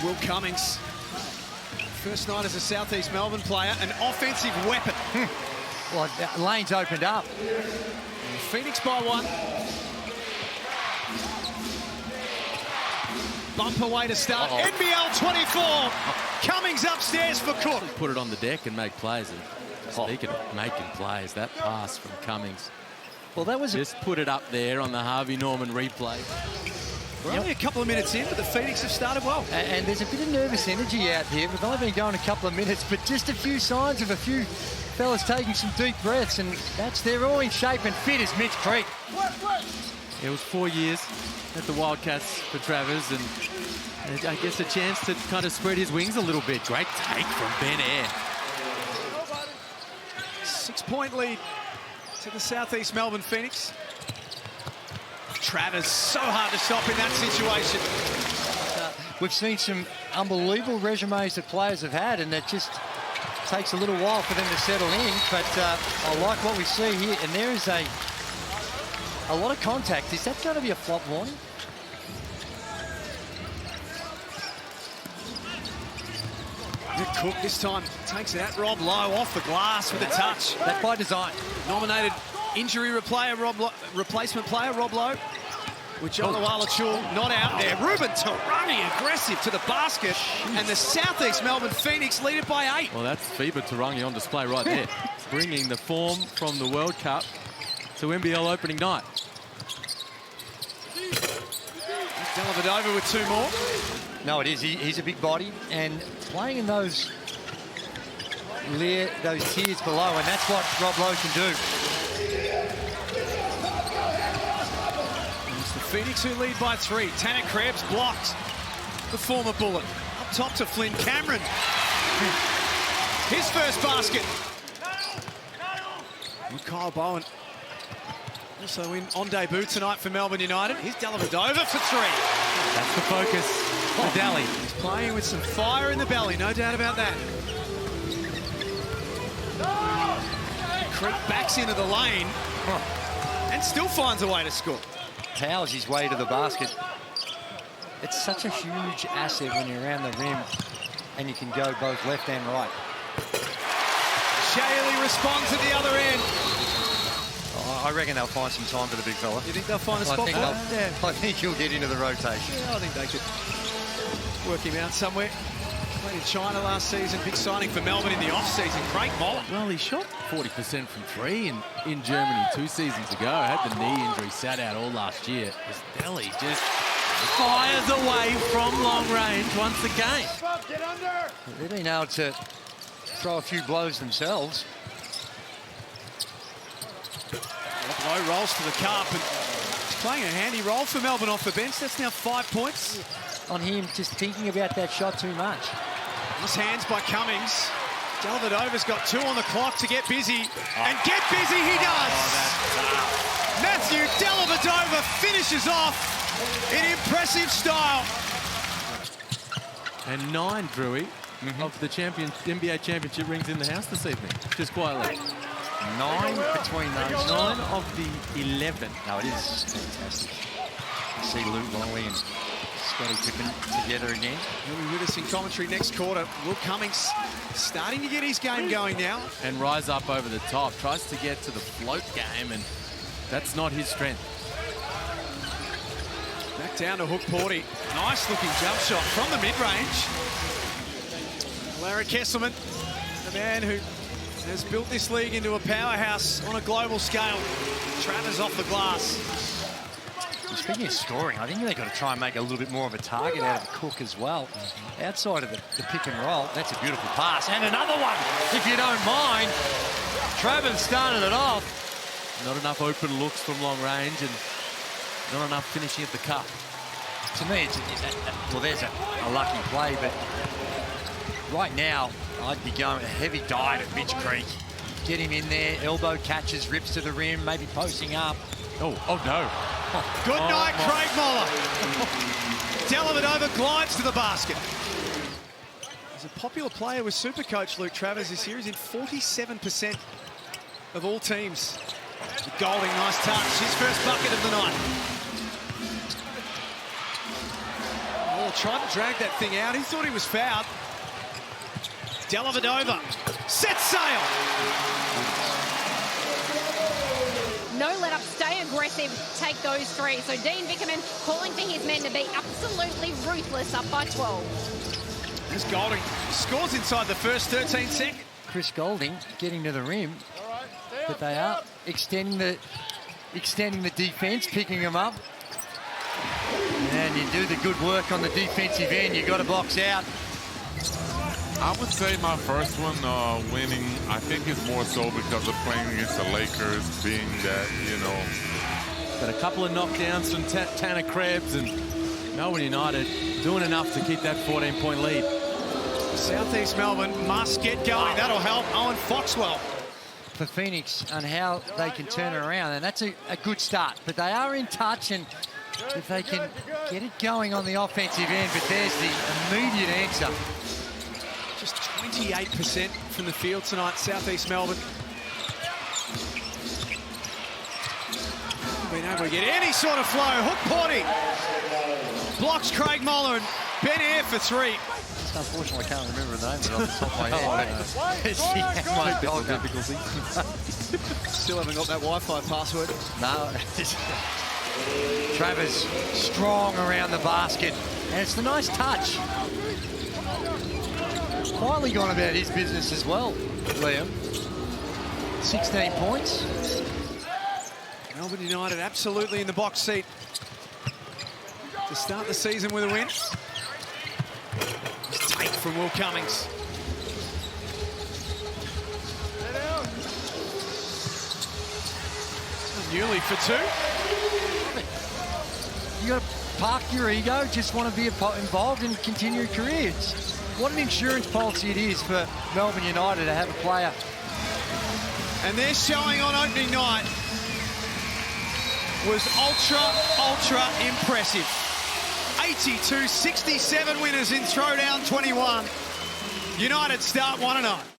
Will Cummings, first night as a South East Melbourne player, an offensive weapon. Well, lane's opened up. Phoenix by 1. Bumper way to start. NBL 24. Cummings upstairs for Cook. Put it on the deck and make plays. And speaking of making plays, that pass from Cummings. Well, that was just put it up there on the Harvey Norman replay. We're only a couple of minutes in, but the Phoenix have started well. And there's a bit of nervous energy out here. We've only been going a couple of minutes, but just a few signs of a few fellas taking some deep breaths, and they're all in shape and fit as Mitch Creek. It was 4 years at the Wildcats for Travers, and I guess a chance to kind of spread his wings a little bit. Great take from Ben Eyre. 6-point lead to the South East Melbourne Phoenix. Travers so hard to stop in that situation. We've seen some unbelievable resumes that players have had, and it just takes a little while for them to settle in. But I like what we see here, and there is a lot of contact. Is that going to be a flop warning? Cook this time takes it at Rob Lowe off the glass with a touch. That's by design. Nominated injury replacement player Rob Lowe. With John Chul not out there. Ruben Tarangi aggressive to the basket. And the South East Melbourne Phoenix lead it by 8. Well, that's FIBA Tarangi on display right there. Bringing the form from the World Cup to NBL opening night. Dellavedova with 2 more. No, it is. He's a big body, and playing in those tiers below, and that's what Rob Lowe can do. It's the Phoenix who lead by 3. Tanner Krebs blocked the former Bullet. Up top to Flynn Cameron. His first basket. And Kyle Bowen also on debut tonight for Melbourne United. Here's Dellavedova for 3. That's the focus for Delly. He's playing with some fire in the belly, no doubt about that. Creek backs into the lane and still finds a way to score. Powers his way to the basket. It's such a huge asset when you're around the rim and you can go both left and right. Shaley responds at the other end. I reckon they'll find some time for the big fella. You think they'll find a spot for him? Yeah. I think he'll get into the rotation. Yeah, I think they could work him out somewhere. Played in China last season. Big signing for Melbourne in the off-season. Craig Moller. Well, he shot 40% from 3 in Germany 2 seasons ago. Had the knee injury, sat out all last year. As Delly just fires away from long range once again. Get under. They've been able to throw a few blows themselves. Low rolls to the cup, and he's playing a handy role for Melbourne off the bench. That's now 5 points. On him, just thinking about that shot too much. Nice hands by Cummings. Dellavedova's got 2 on the clock to get busy. And get busy he does! Matthew Dellavedova finishes off in impressive style. And 9, Drewy, of the NBA championship rings in the house this evening, just quietly. 9 between those. 9 of the 11. No, it is fantastic. You see Luke Longley and Scotty Pippen together again. He'll be with us in commentary next quarter. Will Cummings starting to get his game going now. And rise up over the top. Tries to get to the float game, and that's not his strength. Back down to Hook Porty. Nice looking jump shot from the mid-range. Larry Kesselman, the man who has built this league into a powerhouse on a global scale. Travers off the glass. Speaking of scoring, I think they've got to try and make a little bit more of a target out of Cook as well. Outside of the pick and roll, that's a beautiful pass. And another one, if you don't mind. Travers started it off. Not enough open looks from long range and not enough finishing at the cup. To me, well, there's a lucky play, but right now, I'd be going a heavy dive at Mitch Creek. Get him in there, elbow catches, rips to the rim, maybe posting up. Oh no. Good night, Craig Moller. Dellavedova glides to the basket. He's a popular player with Supercoach Luke Travers this year. He's in 47% of all teams. Golding, nice touch. His first bucket of the night. tried to drag that thing out. He thought he was fouled. Dellavedova set sail. No let up, stay aggressive, take those three. So Dean Vickerman calling for his men to be absolutely ruthless, up by 12. This Golding scores inside the first 13 seconds. Chris Golding getting to the rim, but they are extending the defence, picking them up. And you do the good work on the defensive end. You got to box out. I would say my first one winning, I think is more so because of playing against the Lakers, being that, you know. Got a couple of knockdowns from Tanner Krebs, and Melbourne United doing enough to keep that 14-point lead. Southeast Melbourne must get going. That'll help Owen Foxwell. For Phoenix and how they can turn it around, and that's a good start. But they are in touch, and if they can get it going on the offensive end, but there's the immediate answer. Just 28% from the field tonight, Southeast Melbourne. Been able to get any sort of flow. Hook Porty blocks Craig Moller, and Ben Air for three. Unfortunately, I can't remember the name of it off the top of my head. Still haven't got that Wi-Fi password. No. Travers strong around the basket, and it's the nice touch. Quietly gone about his business as well, Liam. 16 points. Melbourne United absolutely in the box seat to start the season with a win. This take from Will Cummings. Newley for two. You got to park your ego, just want to be involved and continue your careers. What an insurance policy it is for Melbourne United to have a player. And their showing on opening night was ultra impressive. 82-67 winners in Throwdown 21. United start 1-0.